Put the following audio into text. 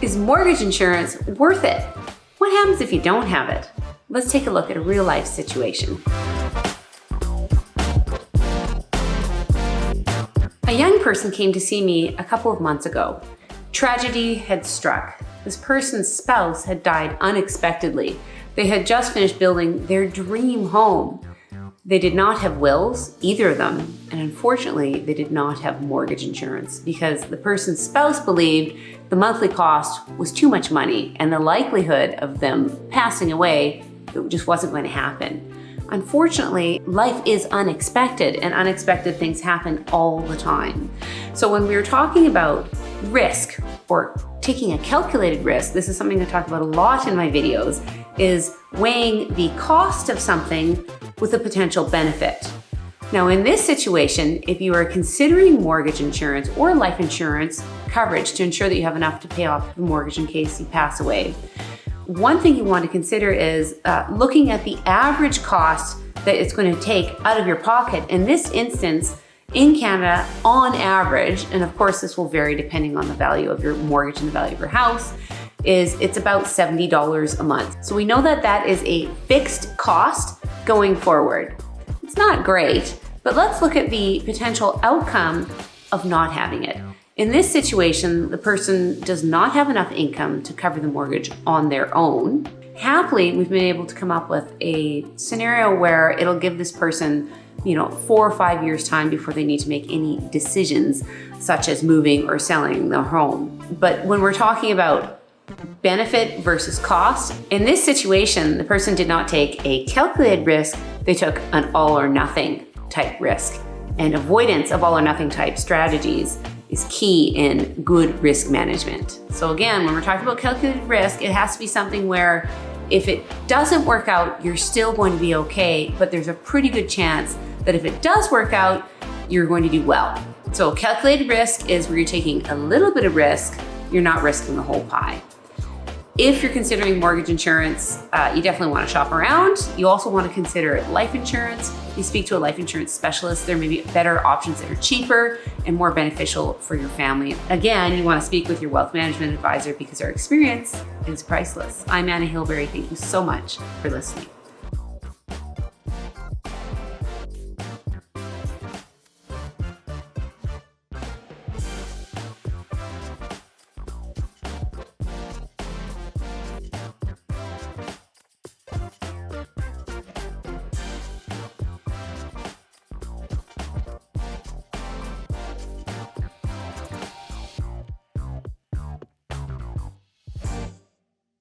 Is mortgage insurance worth it? What happens if you don't have it? Let's take a look at a real life situation. A young person came to see me a couple of months ago. Tragedy had struck. This person's spouse had died unexpectedly. They had just finished building their dream home. They did not have wills, either of them, and unfortunately, they did not have mortgage insurance because the person's spouse believed the monthly cost was too much money and the likelihood of them passing away, it just wasn't going to happen. Unfortunately, life is unexpected and unexpected things happen all the time. So when we were talking about risk or taking a calculated risk, this is something I talk about a lot in my videos, is weighing the cost of something with a potential benefit. Now in this situation, if you are considering mortgage insurance or life insurance coverage to ensure that you have enough to pay off the mortgage in case you pass away, one thing you want to consider is looking at the average cost that it's going to take out of your pocket. In this instance, in Canada, on average, and of course this will vary depending on the value of your mortgage and the value of your house, it's about $70 a month. So we know that that is a fixed cost going forward. It's not great, but let's look at the potential outcome of not having it. In this situation, the person does not have enough income to cover the mortgage on their own. Happily, we've been able to come up with a scenario where it'll give this person 4 or 5 years time before they need to make any decisions such as moving or selling their home. But when we're talking about benefit versus cost, in this situation, the person did not take a calculated risk, they took an all or nothing type risk. And avoidance of all or nothing type strategies is key in good risk management. So again, when we're talking about calculated risk, it has to be something where if it doesn't work out, you're still going to be okay, but there's a pretty good chance that if it does work out, you're going to do well. So calculated risk is where you're taking a little bit of risk, you're not risking the whole pie. If you're considering mortgage insurance, you definitely want to shop around. You also want to consider life insurance. You speak to a life insurance specialist. There may be better options that are cheaper and more beneficial for your family. Again, you want to speak with your wealth management advisor because our experience is priceless. I'm Anna Hilberry. Thank you so much for listening.